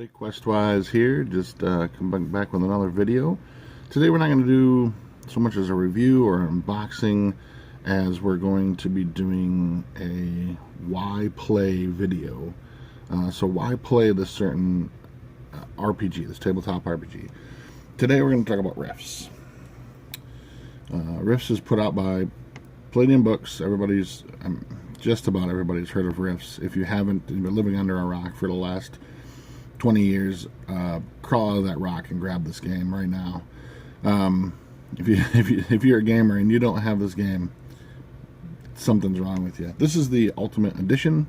everybody, Questwise here, just come back with another video. Today we're not going to do so much as a review or an unboxing, as we're going to be doing a why play video. So why play this certain RPG, this tabletop RPG. Today we're going to talk about Rifts. Rifts is put out by Palladium Books. Just about everybody's heard of Rifts. If you haven't, you've been living under a rock for the last 20 years, crawl out of that rock and grab this game right now. If you're a gamer and you don't have this game, something's wrong with you. This is the Ultimate Edition.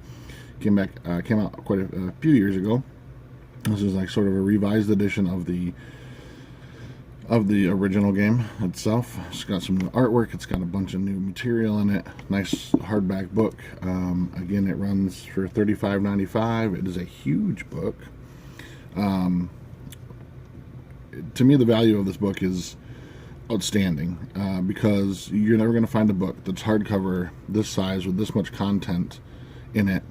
Came out quite a few years ago. This is like sort of a revised edition of the original game itself. It's got some new artwork. It's got a bunch of new material in it. Nice hardback book. Again, it runs for $35.95. It is a huge book. To me, the value of this book is outstanding, because you're never going to find a book that's hardcover this size with this much content in it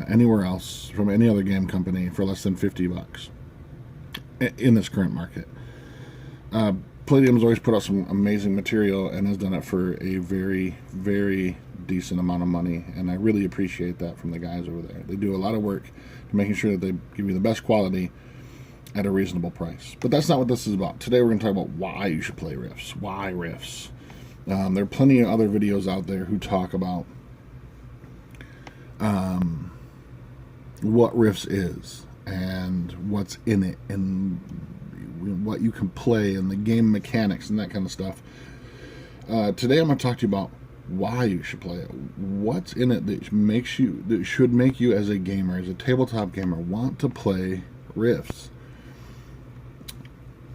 anywhere else from any other game company for less than $50 in this current market. Palladium's always put out some amazing material and has done it for a very, very decent amount of money, and I really appreciate that from the guys over there. They do a lot of work to making sure that they give you the best quality at a reasonable price. But that's not what this is about. Today we're going to talk about why you should play Rifts. Why Rifts? There are plenty of other videos out there who talk about what Rifts is and what's in it and what you can play and the game mechanics and that kind of stuff. Today I'm going to talk to you about why you should play it. What's in it that should make you as a gamer, as a tabletop gamer, want to play Rifts.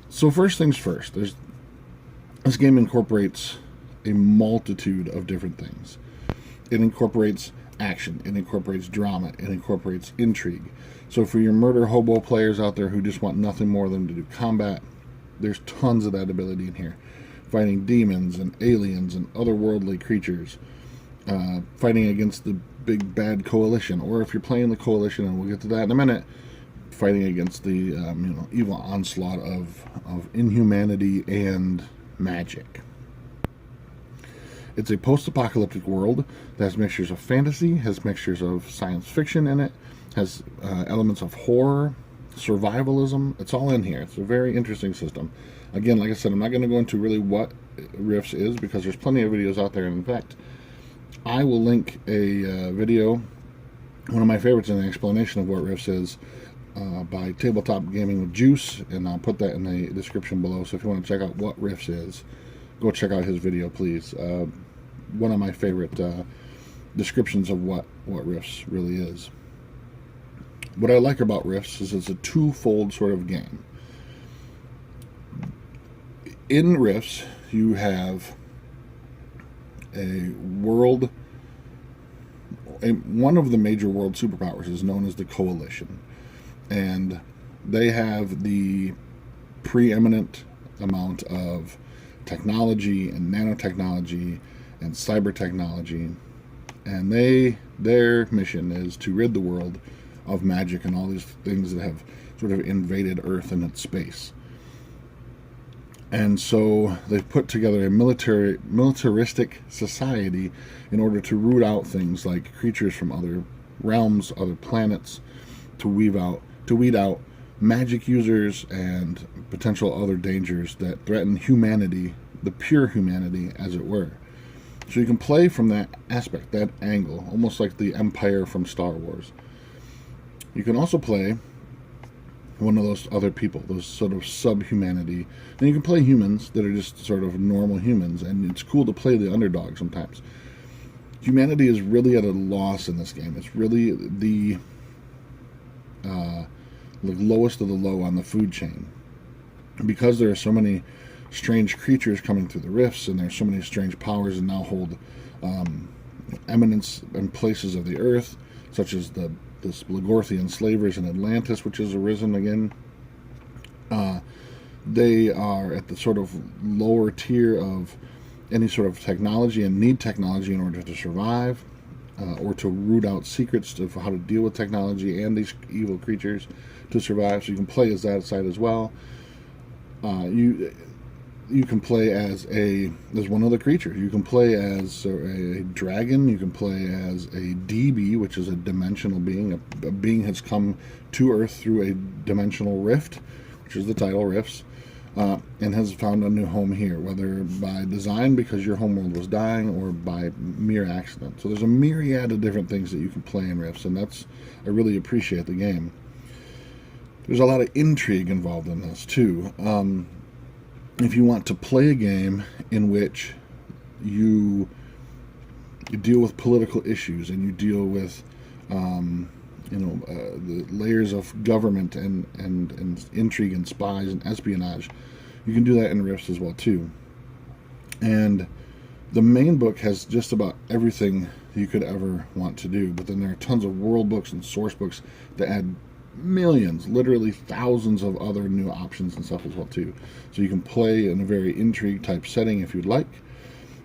So first things first, this game incorporates a multitude of different things. It incorporates action, it incorporates drama, it incorporates intrigue. So for your murder hobo players out there who just want nothing more than to do combat, there's tons of that ability in here. Fighting demons and aliens and otherworldly creatures, fighting against the big bad coalition, or if you're playing the coalition, and we'll get to that in a minute, fighting against the evil onslaught of inhumanity and magic. It's a post-apocalyptic world that has mixtures of fantasy, has mixtures of science fiction in it, has elements of horror, survivalism. It's all in here. It's a very interesting system. Again, like I said, I'm not going to go into really what Rifts is, because there's plenty of videos out there. And in fact, I will link a video, one of my favorites, in the explanation of what Rifts is, by Tabletop Gaming with Juce, and I'll put that in the description below. So if you want to check out what Rifts is, go check out his video, please. One of my favorite descriptions of what Rifts really is. What I like about Rifts is it's a twofold sort of game. In Rifts, you have a world. One of the major world superpowers is known as the Coalition, and they have the preeminent amount of technology and nanotechnology and cyber technology, and their mission is to rid the world of magic and all these things that have sort of invaded Earth and its space. And so they've put together a militaristic society in order to root out things like creatures from other realms, other planets, to weed out magic users and potential other dangers that threaten humanity, the pure humanity, as it were. So you can play from that aspect, that angle, almost like the Empire from Star Wars. You can also play one of those other people, those sort of sub-humanity. And you can play humans that are just sort of normal humans, and it's cool to play the underdog sometimes. Humanity is really at a loss in this game. It's really the lowest of the low on the food chain. Because there are so many strange creatures coming through the rifts, and there's so many strange powers that now hold eminence and places of the earth, such as the Blagorthian slavers in Atlantis, which has arisen again. They are at the sort of lower tier of any sort of technology and need technology in order to survive. or to root out secrets of how to deal with technology and these evil creatures to survive. So you can play as that side as well. You can play as there's one other creature. You can play as a dragon. You can play as a DB, which is a dimensional being. A being has come to Earth through a dimensional rift, which is the title, Rifts, and has found a new home here, whether by design because your homeworld was dying or by mere accident. So there's a myriad of different things that you can play in Rifts, and I really appreciate the game. There's a lot of intrigue involved in this too. If you want to play a game in which you deal with political issues and you deal with the layers of government and intrigue and spies and espionage, you can do that in Rifts as well too. And the main book has just about everything you could ever want to do, but then there are tons of world books and source books that add millions, literally thousands of other new options and stuff as well too. So you can play in a very intrigue type setting if you'd like.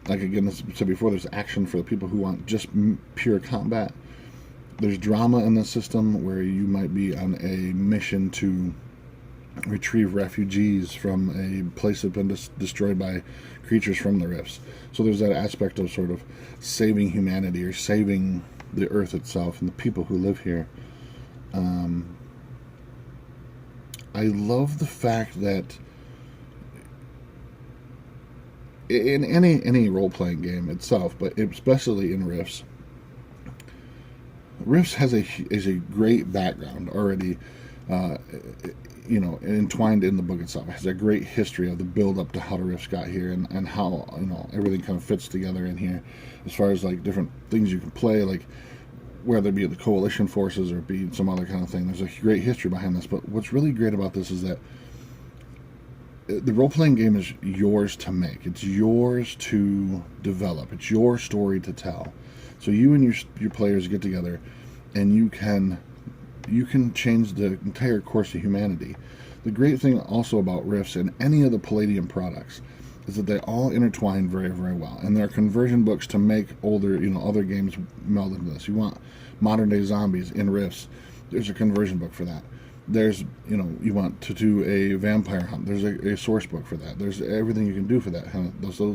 Like again, as I said before, there's action for the people who want just pure combat. There's drama in the system where you might be on a mission to retrieve refugees from a place that's been destroyed by creatures from the Rifts. So there's that aspect of sort of saving humanity or saving the Earth itself and the people who live here. I love the fact that in any role-playing game itself, but especially in Rifts has a great background already, entwined in the book itself. It has a great history of the build-up to how the Rifts got here and how everything kind of fits together in here, as far as like different things you can play, like whether it be the coalition forces or be some other kind of thing. There's a great history behind this, but what's really great about this is that the role-playing game is yours to make. It's yours to develop. It's your story to tell. So you and your players get together, and you can change the entire course of humanity. The great thing also about Rifts and any of the Palladium products is that they all intertwine very, very well. And there are conversion books to make older, other games meld into this. You want modern day zombies in Rifts, there's a conversion book for that. There's, you want to do a vampire hunt, there's a source book for that. There's everything you can do for that,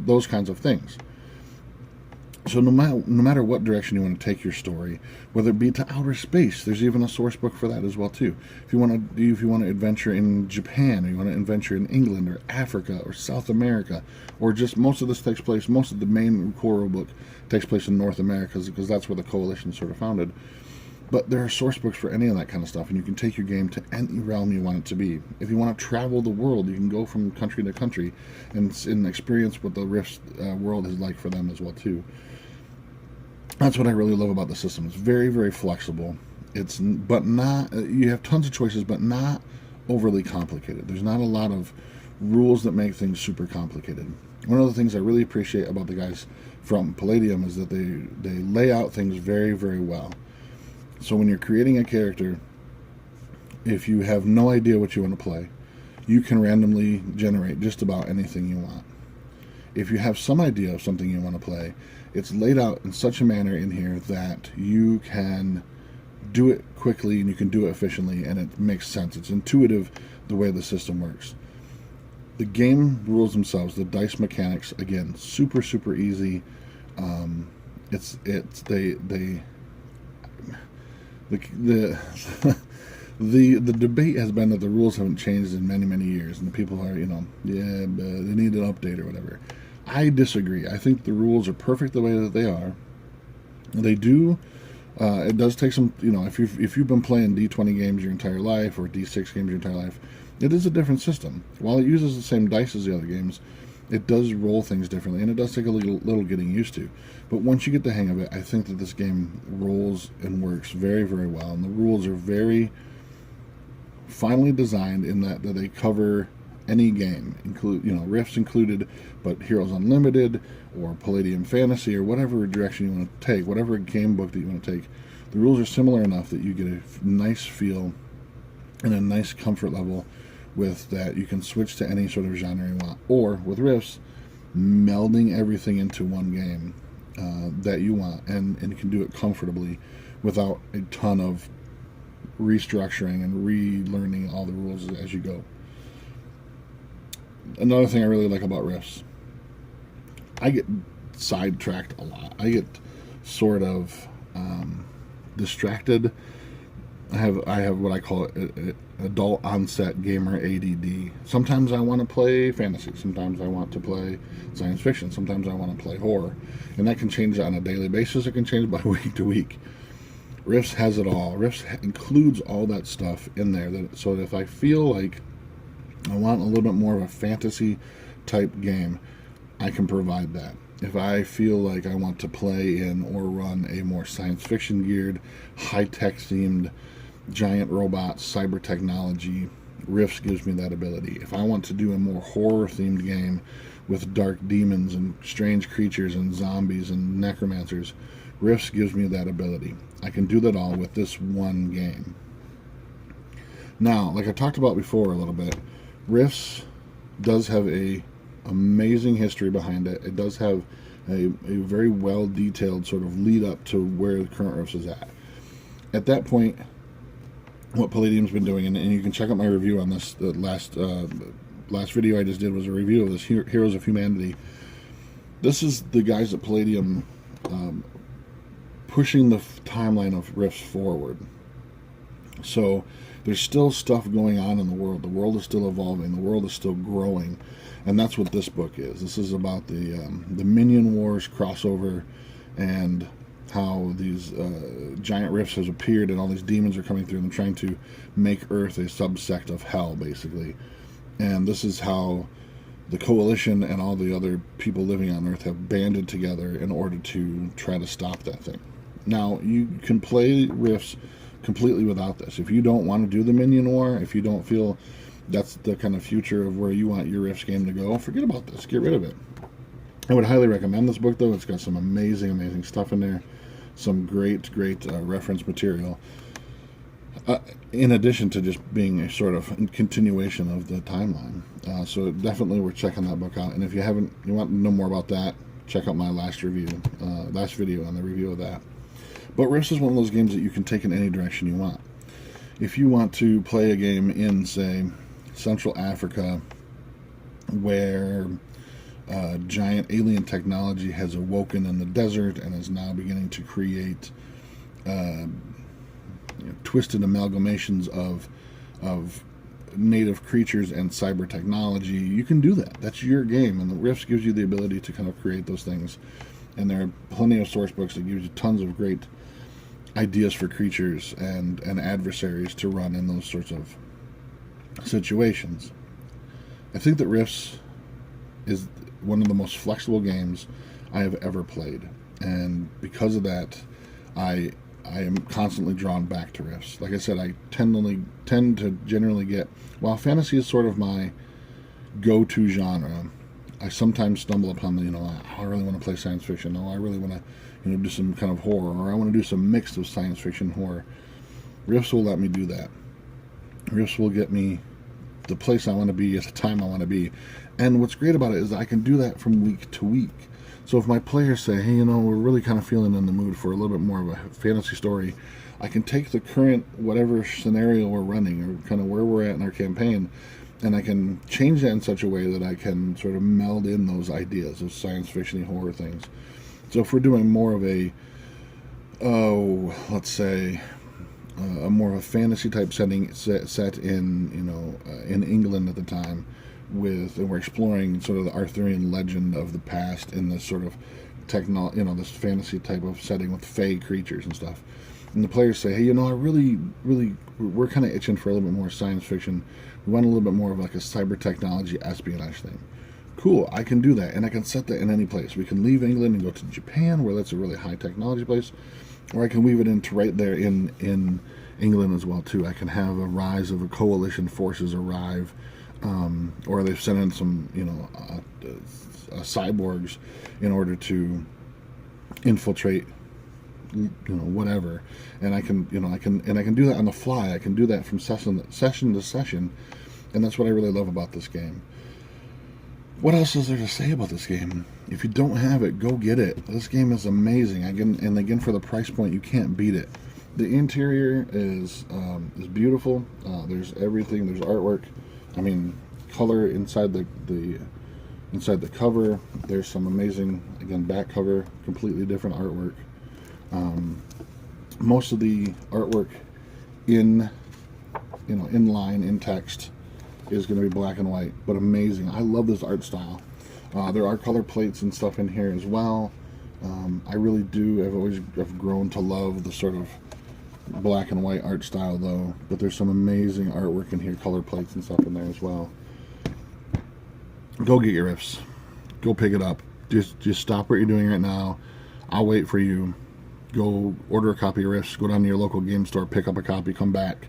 those kinds of things. So no matter what direction you want to take your story, whether it be to outer space, there's even a source book for that as well too. If you want to adventure in Japan, or you want to adventure in England or Africa or South America, or just most of the main core book takes place in North America because that's where the coalition is sort of founded. But there are source books for any of that kind of stuff, and you can take your game to any realm you want it to be. If you want to travel the world, you can go from country to country and experience what the Rift world is like for them as well too. That's what I really love about the system. It's very, very flexible. You have tons of choices, but not overly complicated. There's not a lot of rules that make things super complicated. One of the things I really appreciate about the guys from Palladium is that they lay out things very, very well. So when you're creating a character, if you have no idea what you want to play, you can randomly generate just about anything you want. If you have some idea of something you want to play, it's laid out in such a manner in here that you can do it quickly and you can do it efficiently, and it makes sense. It's intuitive the way the system works. The game rules themselves, the dice mechanics, again, super, super easy. The debate has been that the rules haven't changed in many, many years, and the people are, they need an update or whatever. I disagree. I think the rules are perfect the way that they are. They do. It does take some, if you've been playing D20 games your entire life or D6 games your entire life, it is a different system. While it uses the same dice as the other games, it does roll things differently, and it does take a little getting used to. But once you get the hang of it, I think that this game rolls and works very, very well. And the rules are very finely designed in that they cover any game, Rifts included, but Heroes Unlimited or Palladium Fantasy or whatever direction you want to take, whatever game book that you want to take. The rules are similar enough that you get a nice feel and a nice comfort level with that. You can switch to any sort of genre you want, or with Rifts, melding everything into one game that you want, and you can do it comfortably without a ton of restructuring and relearning all the rules as you go. Another thing I really like about Rifts, I get sidetracked a lot. I get sort of distracted. I have what I call adult onset gamer ADD. Sometimes I want to play fantasy. Sometimes I want to play science fiction. Sometimes I want to play horror, and that can change on a daily basis. It can change by week to week. Rifts has it all. Rifts includes all that stuff in there. So that if I feel like I want a little bit more of a fantasy type game, I can provide that. If I feel like I want to play in or run a more science fiction geared, high-tech themed, giant robots, cyber technology, Rifts gives me that ability. If I want to do a more horror themed game with dark demons and strange creatures and zombies and necromancers, Rifts gives me that ability. I can do that all with this one game. Now, like I talked about before a little bit, Rifts does have a amazing history behind it. It does have a very well detailed sort of lead up to where the current Rifts is at. At that point, what Palladium's been doing, and you can check out my review on this. The last video I just did was a review of this Heroes of Humanity. This is the guys at Palladium pushing the timeline of Rifts forward. So there's still stuff going on in the world. The world is still evolving. The world is still growing, and that's what this book is. This is about the Minion Wars crossover and how these giant rifts has appeared and all these demons are coming through and trying to make Earth a subsect of hell, basically. And this is how the Coalition and all the other people living on Earth have banded together in order to try to stop that thing. Now, you can play Rifts completely without this. If you don't want to do the Minion War, if you don't feel that's the kind of future of where you want your Rifts game to go, forget about this. Get rid of it. I would highly recommend this book, though. It's got some amazing stuff in there. Some great reference material. In addition to just being a sort of continuation of the timeline. So definitely we're checking that book out. And if you want to know more about that, check out my last video on the review of that. But Rifts is one of those games that you can take in any direction you want. If you want to play a game in, say, Central Africa, where giant alien technology has awoken in the desert and is now beginning to create twisted amalgamations of native creatures and cyber technology, you can do that. That's your game, and the Rifts gives you the ability to kind of create those things. And there are plenty of source books that give you tons of great ideas for creatures and adversaries to run in those sorts of situations. I think that Rifts is one of the most flexible games I have ever played, and because of that, I am constantly drawn back to Rifts. Like I said, I tend to generally get, while fantasy is sort of my go-to genre, I sometimes stumble upon I really want to play science fiction. I really want to do some kind of horror, or I want to do some mix of science fiction horror. Rifts will let me do that. Rifts will get me the place I want to be at the time I want to be. And what's great about it is I can do that from week to week. So if my players say, hey, we're really kind of feeling in the mood for a little bit more of a fantasy story, I can take the current whatever scenario we're running or kind of where we're at in our campaign, and I can change that in such a way that I can sort of meld in those ideas, those science fiction horror things. So if we're doing more of a, let's say, a more of a fantasy type setting set in in England at the time, and we're exploring sort of the Arthurian legend of the past in this sort of this fantasy type of setting with fey creatures and stuff. And the players say, hey, I really, we're kind of itching for a little bit more science fiction. We want a little bit more of like a cyber technology espionage thing. Cool, I can do that, and I can set that in any place. We can leave England and go to Japan, where that's a really high technology place, or I can weave it into right there in England as well too. I can have a rise of a coalition forces arrive, or they've sent in some cyborgs in order to infiltrate whatever, and I can do that on the fly. I can do that from session to session, and that's what I really love about this game. What else is there to say about this game? If you don't have it, go get it. This game is amazing. And again, for the price point, you can't beat it. The interior is beautiful. There's everything. There's artwork. I mean, color inside the cover. There's some amazing, again, back cover, completely different artwork. Most of the artwork in line, in text, is going to be black and white, but amazing. I love this art style. There are color plates and stuff in here as well. I really do. I've grown to love the sort of black and white art style, though. But there's some amazing artwork in here, color plates and stuff in there as well. Go get your Rifts. Go pick it up. Just stop what you're doing right now. I'll wait for you. Go order a copy of Rifts. Go down to your local game store, pick up a copy, come back,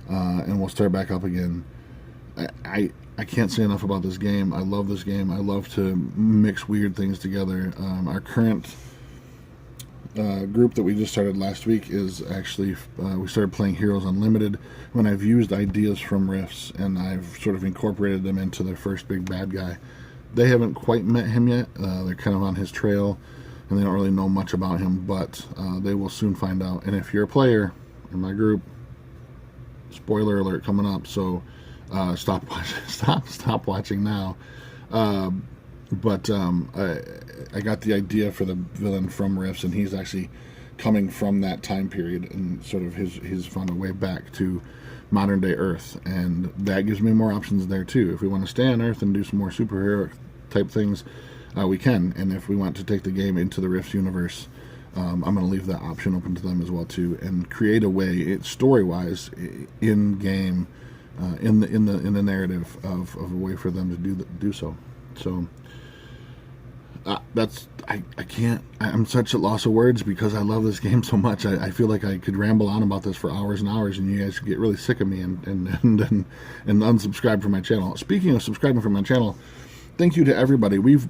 and we'll start back up again. I can't say enough about this game. I love this game. I love to mix weird things together. Our current group that we just started last week is actually, we started playing Heroes Unlimited, when I've used ideas from Rifts and I've sort of incorporated them into their first big bad guy. They haven't quite met him yet. They're kind of on his trail, and they don't really know much about him, but they will soon find out. And if you're a player in my group, spoiler alert coming up, so stop watching now. But I got the idea for the villain from Rifts, and he's actually coming from that time period, and sort of he's found a way back to modern day Earth, and that gives me more options there too. If we want to stay on Earth and do some more superhero type things, we can. And if we want to take the game into the Rifts universe, I'm going to leave that option open to them as well too, and create a way, story wise, in game, in the narrative of a way for them to do so. So I'm such a loss of words because I love this game so much. I feel like I could ramble on about this for hours and hours, and you guys get really sick of me and unsubscribe from my channel. Speaking of subscribing from my channel, thank you to everybody. We've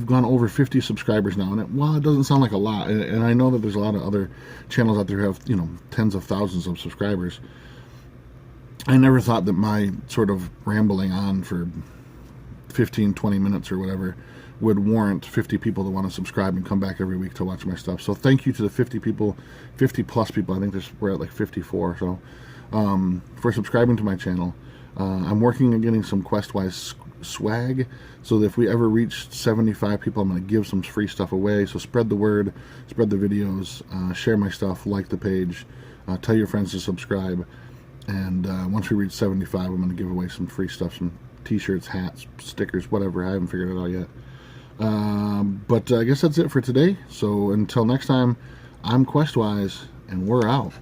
gone over 50 subscribers now, and while it doesn't sound like a lot, and I know that there's a lot of other channels out there who have tens of thousands of subscribers, I never thought that my sort of rambling on for 15-20 minutes or whatever would warrant 50 people to want to subscribe and come back every week to watch my stuff. So thank you to the 50 plus people. I think we're at like 54. So for subscribing to my channel. I'm working on getting some Questwise swag, so that if we ever reach 75 people, I'm going to give some free stuff away. So spread the word, spread the videos, share my stuff, like the page, tell your friends to subscribe. And once we reach 75, I'm going to give away some free stuff, some t-shirts, hats, stickers, whatever. I haven't figured it out yet. But I guess that's it for today. So until next time, I'm Questwise, and we're out.